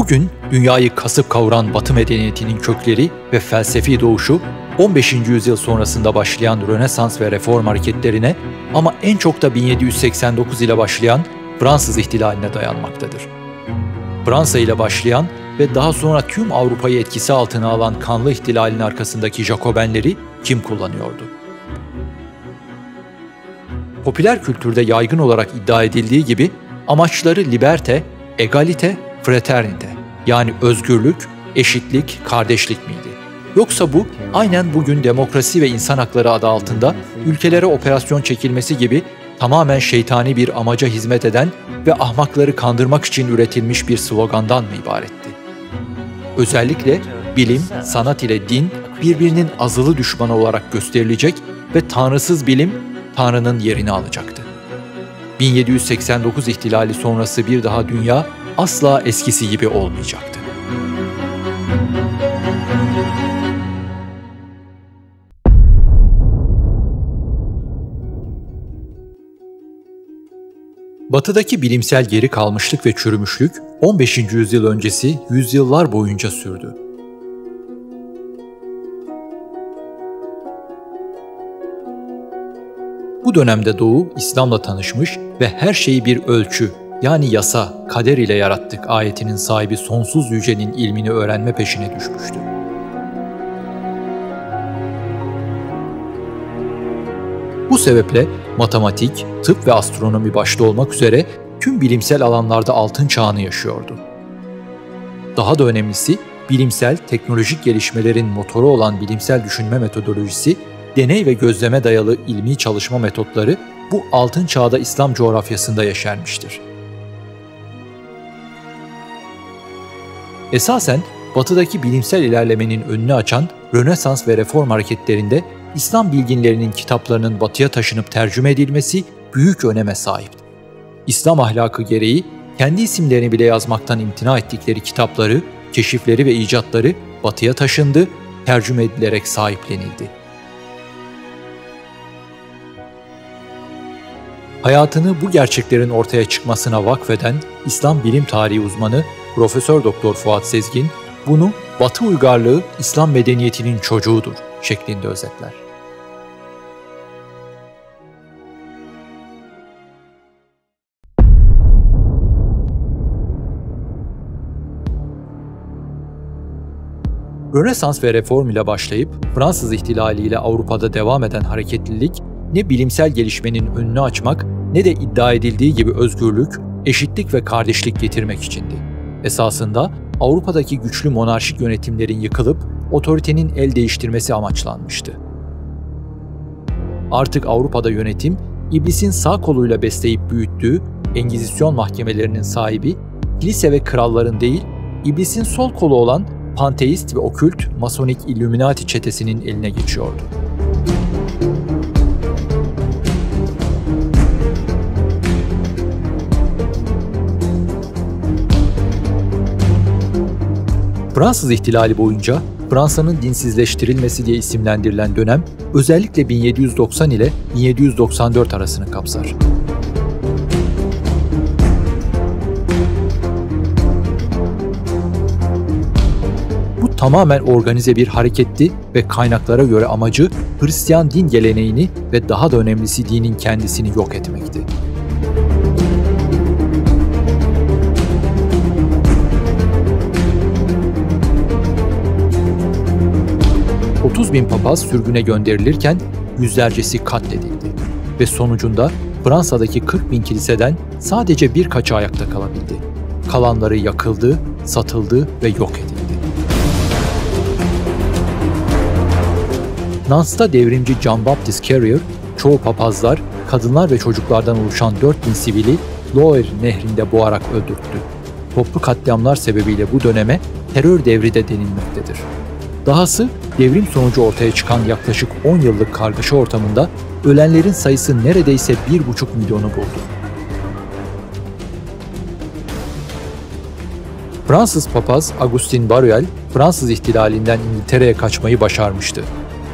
Bugün dünyayı kasıp kavuran Batı medeniyetinin kökleri ve felsefi doğuşu 15. yüzyıl sonrasında başlayan Rönesans ve Reform hareketlerine ama en çok da 1789 ile başlayan Fransız ihtilaline dayanmaktadır. Fransa ile başlayan ve daha sonra tüm Avrupa'yı etkisi altına alan kanlı ihtilalin arkasındaki Jacobenleri kim kullanıyordu? Popüler kültürde yaygın olarak iddia edildiği gibi amaçları liberte, egalite, fraternite yani özgürlük, eşitlik, kardeşlik miydi? Yoksa bu aynen bugün demokrasi ve insan hakları adı altında ülkelere operasyon çekilmesi gibi tamamen şeytani bir amaca hizmet eden ve ahmakları kandırmak için üretilmiş bir slogandan mı ibaretti? Özellikle bilim, sanat ile din birbirinin azılı düşmanı olarak gösterilecek ve tanrısız bilim Tanrı'nın yerini alacaktı. 1789 ihtilali sonrası bir daha dünya asla eskisi gibi olmayacaktı. Batı'daki bilimsel geri kalmışlık ve çürümüşlük 15. yüzyıl öncesi yüzyıllar boyunca sürdü. Bu dönemde Doğu, İslam'la tanışmış ve her şeyi bir ölçü, yani yasa, kader ile yarattık ayetinin sahibi sonsuz yücenin ilmini öğrenme peşine düşmüştü. Bu sebeple matematik, tıp ve astronomi başta olmak üzere tüm bilimsel alanlarda altın çağını yaşıyordu. Daha da önemlisi, bilimsel, teknolojik gelişmelerin motoru olan bilimsel düşünme metodolojisi, deney ve gözleme dayalı ilmi çalışma metotları bu altın çağda İslam coğrafyasında yeşermiştir. Esasen Batı'daki bilimsel ilerlemenin önünü açan Rönesans ve Reform hareketlerinde İslam bilginlerinin kitaplarının Batı'ya taşınıp tercüme edilmesi büyük öneme sahipti. İslam ahlakı gereği kendi isimlerini bile yazmaktan imtina ettikleri kitapları, keşifleri ve icatları Batı'ya taşındı, tercüme edilerek sahiplenildi. Hayatını bu gerçeklerin ortaya çıkmasına vakfeden İslam bilim tarihi uzmanı Profesör Doktor Fuat Sezgin, bunu Batı uygarlığı İslam medeniyetinin çocuğudur şeklinde özetler. Rönesans ve Reform ile başlayıp Fransız ihtilali ile Avrupa'da devam eden hareketlilik ne bilimsel gelişmenin önünü açmak ne de iddia edildiği gibi özgürlük, eşitlik ve kardeşlik getirmek içindi. Esasında Avrupa'daki güçlü monarşik yönetimlerin yıkılıp otoritenin el değiştirmesi amaçlanmıştı. Artık Avrupa'da yönetim, iblisin sağ koluyla besleyip büyüttüğü Engizisyon mahkemelerinin sahibi, kilise ve kralların değil, iblisin sol kolu olan panteist ve okült Masonik Illuminati çetesinin eline geçiyordu. Fransız ihtilali boyunca Fransa'nın dinsizleştirilmesi diye isimlendirilen dönem özellikle 1790 ile 1794 arasını kapsar. Bu tamamen organize bir hareketti ve kaynaklara göre amacı Hristiyan din geleneğini ve daha da önemlisi dinin kendisini yok etmekti. 30.000 papaz sürgüne gönderilirken yüzlercesi katledildi ve sonucunda Fransa'daki 40.000 kiliseden sadece birkaçı ayakta kalabildi. Kalanları yakıldı, satıldı ve yok edildi. Nance'da devrimci Jean-Baptiste Carrier, çoğu papazlar, kadınlar ve çocuklardan oluşan 4.000 sivili Loire nehrinde boğarak öldürttü. Toplu katliamlar sebebiyle bu döneme terör devri de denilmektedir. Dahası devrim sonucu ortaya çıkan yaklaşık 10 yıllık kargaşa ortamında ölenlerin sayısı neredeyse 1,5 milyonu buldu. Fransız papaz Augustin Barruel, Fransız ihtilalinden İngiltere'ye kaçmayı başarmıştı.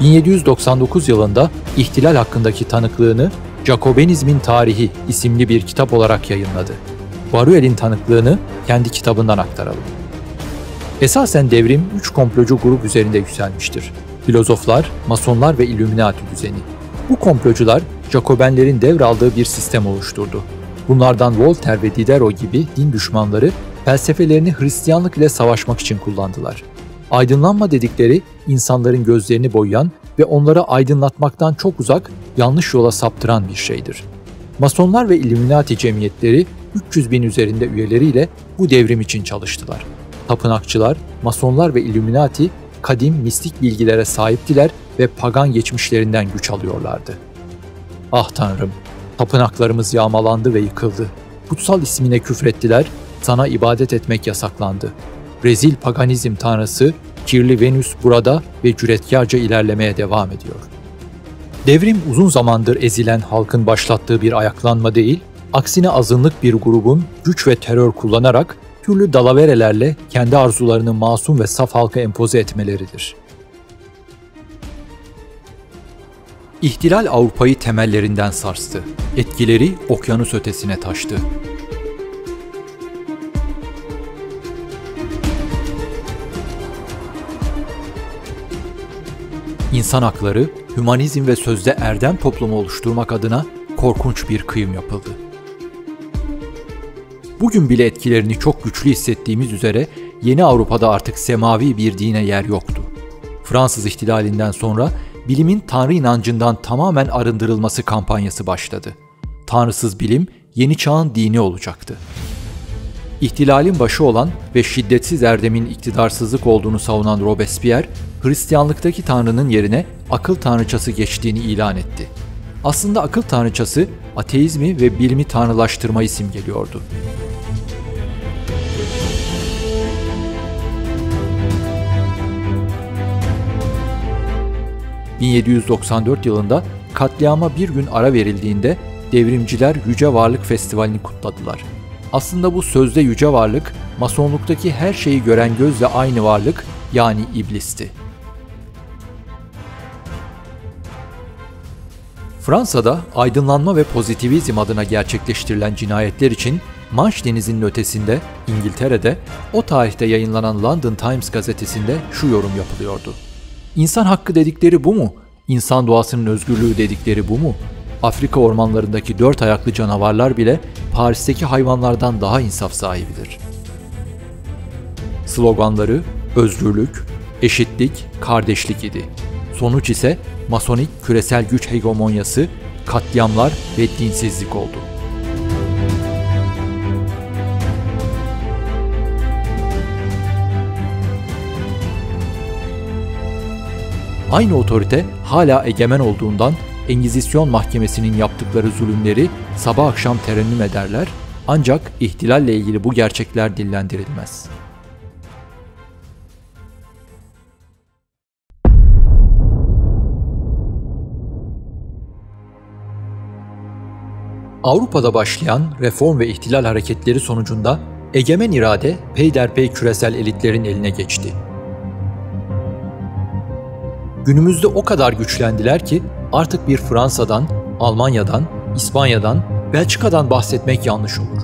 1799 yılında ihtilal hakkındaki tanıklığını Jacobenizmin Tarihi isimli bir kitap olarak yayınladı. Barruel'in tanıklığını kendi kitabından aktaralım. Esasen devrim 3 komplocu grup üzerinde yükselmiştir. Filozoflar, masonlar ve Illuminati düzeni. Bu komplocular Jacobenlerin devraldığı bir sistem oluşturdu. Bunlardan Voltaire ve Diderot gibi din düşmanları felsefelerini Hristiyanlık ile savaşmak için kullandılar. Aydınlanma dedikleri insanların gözlerini boyayan ve onları aydınlatmaktan çok uzak, yanlış yola saptıran bir şeydir. Masonlar ve Illuminati cemiyetleri 300 bin üzerinde üyeleriyle bu devrim için çalıştılar. Tapınakçılar, masonlar ve Illuminati kadim mistik bilgilere sahiptiler ve pagan geçmişlerinden güç alıyorlardı. Ah Tanrım! Tapınaklarımız yağmalandı ve yıkıldı. Kutsal ismine küfrettiler, sana ibadet etmek yasaklandı. Rezil paganizm tanrısı, kirli Venüs burada ve cüretkarca ilerlemeye devam ediyor. Devrim uzun zamandır ezilen halkın başlattığı bir ayaklanma değil, aksine azınlık bir grubun güç ve terör kullanarak türlü dalaverelerle kendi arzularını masum ve saf halka empoze etmeleridir. İhtilal Avrupa'yı temellerinden sarstı. Etkileri okyanus ötesine taştı. İnsan hakları, hümanizm ve sözde erdem toplumu oluşturmak adına korkunç bir kıyım yapıldı. Bugün bile etkilerini çok güçlü hissettiğimiz üzere yeni Avrupa'da artık semavi bir dine yer yoktu. Fransız ihtilalinden sonra bilimin Tanrı inancından tamamen arındırılması kampanyası başladı. Tanrısız bilim yeni çağın dini olacaktı. İhtilalin başı olan ve şiddetsiz erdemin iktidarsızlık olduğunu savunan Robespierre, Hristiyanlıktaki Tanrı'nın yerine akıl tanrıçası geçtiğini ilan etti. Aslında akıl tanrıçası ateizmi ve bilimi tanrılaştırmayı simgeliyordu. ...1794 yılında katliama bir gün ara verildiğinde devrimciler Yüce Varlık Festivali'ni kutladılar. Aslında bu sözde yüce varlık, masonluktaki her şeyi gören gözle aynı varlık, yani iblisti. Fransa'da aydınlanma ve pozitivizm adına gerçekleştirilen cinayetler için Manş Denizi'nin ötesinde, İngiltere'de, o tarihte yayınlanan London Times gazetesinde şu yorum yapılıyordu. İnsan hakkı dedikleri bu mu? İnsan doğasının özgürlüğü dedikleri bu mu? Afrika ormanlarındaki 4 ayaklı canavarlar bile Paris'teki hayvanlardan daha insaf sahibidir. Sloganları özgürlük, eşitlik, kardeşlik idi. Sonuç ise masonik küresel güç hegemonyası, katliamlar ve dinsizlik oldu. Aynı otorite hala egemen olduğundan Engizisyon Mahkemesi'nin yaptıkları zulümleri sabah akşam terennüm ederler, ancak ihtilalle ilgili bu gerçekler dillendirilmez. Avrupa'da başlayan reform ve ihtilal hareketleri sonucunda egemen irade peyderpey küresel elitlerin eline geçti. Günümüzde o kadar güçlendiler ki artık bir Fransa'dan, Almanya'dan, İspanya'dan, Belçika'dan bahsetmek yanlış olur.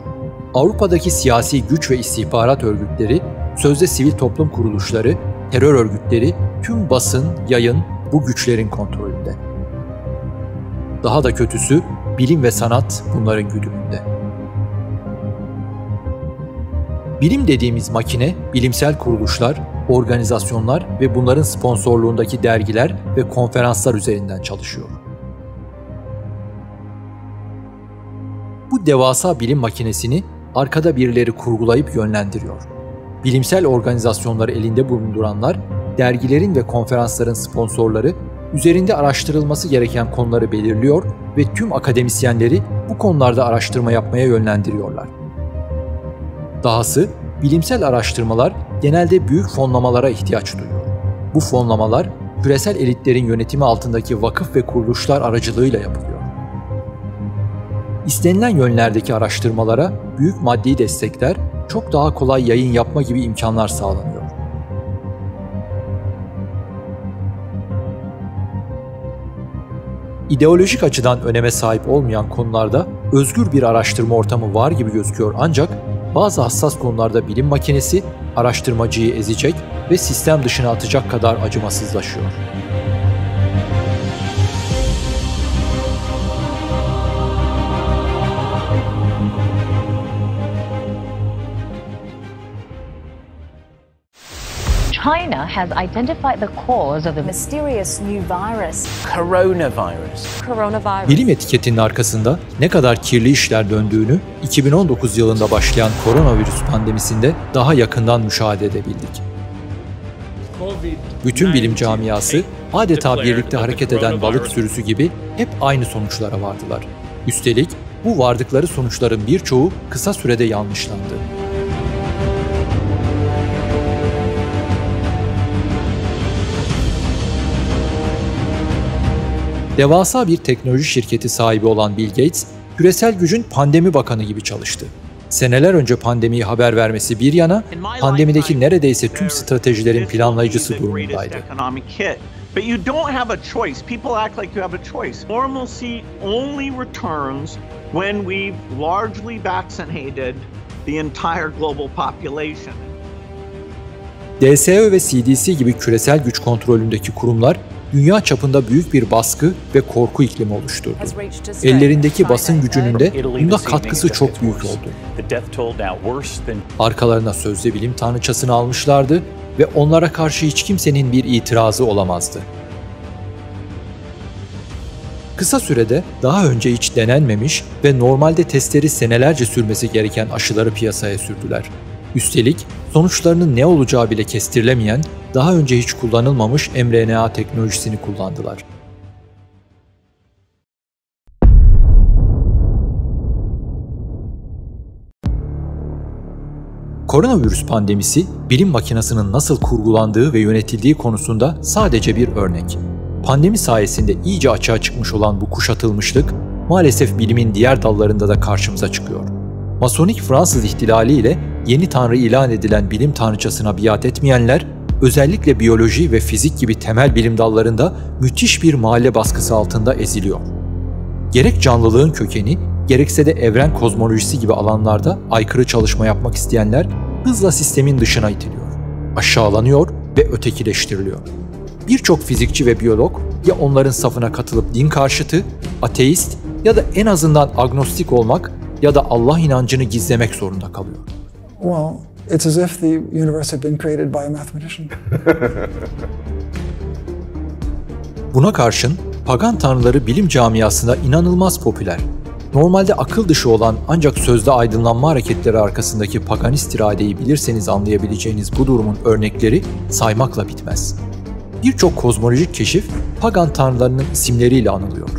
Avrupa'daki siyasi güç ve istihbarat örgütleri, sözde sivil toplum kuruluşları, terör örgütleri, tüm basın, yayın bu güçlerin kontrolünde. Daha da kötüsü, bilim ve sanat bunların güdümünde. Bilim dediğimiz makine, bilimsel kuruluşlar, organizasyonlar ve bunların sponsorluğundaki dergiler ve konferanslar üzerinden çalışıyor. Bu devasa bilim makinesini arkada birileri kurgulayıp yönlendiriyor. Bilimsel organizasyonları elinde bulunduranlar, dergilerin ve konferansların sponsorları, üzerinde araştırılması gereken konuları belirliyor ve tüm akademisyenleri bu konularda araştırma yapmaya yönlendiriyorlar. Dahası, bilimsel araştırmalar genelde büyük fonlamalara ihtiyaç duyuyor. Bu fonlamalar, küresel elitlerin yönetimi altındaki vakıf ve kuruluşlar aracılığıyla yapılıyor. İstenilen yönlerdeki araştırmalara büyük maddi destekler, çok daha kolay yayın yapma gibi imkanlar sağlanıyor. İdeolojik açıdan öneme sahip olmayan konularda özgür bir araştırma ortamı var gibi gözüküyor, ancak bazı hassas konularda bilim makinesi araştırmacıyı ezecek ve sistem dışına atacak kadar acımasızlaşıyor. China has identified the cause of the mysterious new virus. Coronavirus. Bilim etiketinin arkasında ne kadar kirli işler döndüğünü 2019 yılında başlayan koronavirüs pandemisinde daha yakından müşahede edebildik. Bütün bilim camiası adeta birlikte hareket eden balık sürüsü gibi hep aynı sonuçlara vardılar. Üstelik bu vardıkları sonuçların birçoğu kısa sürede yanlışlandı. Devasa bir teknoloji şirketi sahibi olan Bill Gates, küresel gücün pandemi bakanı gibi çalıştı. Seneler önce pandemiyi haber vermesi bir yana, pandemideki neredeyse tüm stratejilerin planlayıcısı durumundaydı. But you don't have a choice. People act like you have a choice. Normalcy only returns when we've largely vaccinated the entire global population. DSO ve CDC gibi küresel güç kontrolündeki kurumlar dünya çapında büyük bir baskı ve korku iklimi oluşturdu. Ellerindeki basın gücünün de bunda katkısı çok büyük oldu. Arkalarına sözde bilim tanrıçasını almışlardı ve onlara karşı hiç kimsenin bir itirazı olamazdı. Kısa sürede daha önce hiç denenmemiş ve normalde testleri senelerce sürmesi gereken aşıları piyasaya sürdüler. Üstelik sonuçlarının ne olacağı bile kestirilemeyen, daha önce hiç kullanılmamış mRNA teknolojisini kullandılar. Koronavirüs pandemisi, bilim makinasının nasıl kurgulandığı ve yönetildiği konusunda sadece bir örnek. Pandemi sayesinde iyice açığa çıkmış olan bu kuşatılmışlık, maalesef bilimin diğer dallarında da karşımıza çıkıyor. Masonik Fransız ihtilali ile yeni tanrı ilan edilen bilim tanrıçasına biat etmeyenler, özellikle biyoloji ve fizik gibi temel bilim dallarında müthiş bir mahalle baskısı altında eziliyor. Gerek canlılığın kökeni, gerekse de evren kozmolojisi gibi alanlarda aykırı çalışma yapmak isteyenler hızla sistemin dışına itiliyor, aşağılanıyor ve ötekileştiriliyor. Birçok fizikçi ve biyolog ya onların safına katılıp din karşıtı, ateist ya da en azından agnostik olmak ya da Allah inancını gizlemek zorunda kalıyor. Well, it's as if the universe had been created by a mathematician. Buna karşın pagan tanrıları bilim camiasında inanılmaz popüler. Normalde akıl dışı olan ancak sözde aydınlanma hareketleri arkasındaki paganist iradeyi bilirseniz anlayabileceğiniz bu durumun örnekleri saymakla bitmez. Birçok kozmolojik keşif pagan tanrılarının isimleriyle anılıyor.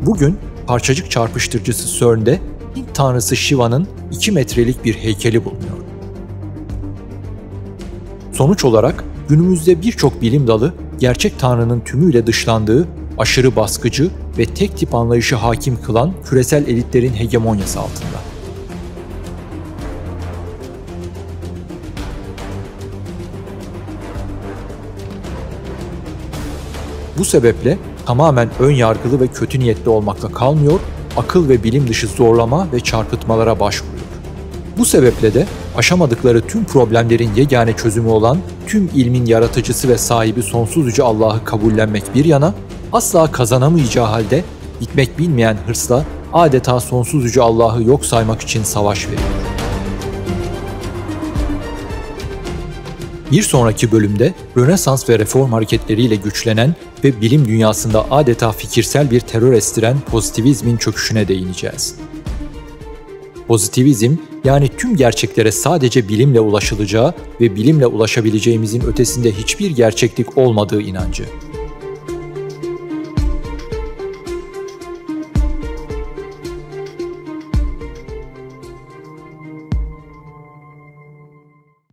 Bugün parçacık çarpıştırıcısı CERN'de Hint tanrısı Shiva'nın 2 metrelik bir heykeli bulunuyor. Sonuç olarak günümüzde birçok bilim dalı gerçek tanrının tümüyle dışlandığı, aşırı baskıcı ve tek tip anlayışı hakim kılan küresel elitlerin hegemonyası altında. Bu sebeple tamamen ön yargılı ve kötü niyetli olmakla kalmıyor, akıl ve bilim dışı zorlama ve çarpıtmalara başvuruyor. Bu sebeple de aşamadıkları tüm problemlerin yegane çözümü olan tüm ilmin yaratıcısı ve sahibi sonsuz yüce Allah'ı kabullenmek bir yana, asla kazanamayacağı halde bitmek bilmeyen hırsla adeta sonsuz yüce Allah'ı yok saymak için savaş veriyor. Bir sonraki bölümde Rönesans ve Reform hareketleriyle güçlenen ve bilim dünyasında adeta fikirsel bir terör estiren pozitivizmin çöküşüne değineceğiz. Pozitivizm, yani tüm gerçeklere sadece bilimle ulaşılacağı ve bilimle ulaşabileceğimizin ötesinde hiçbir gerçeklik olmadığı inancı.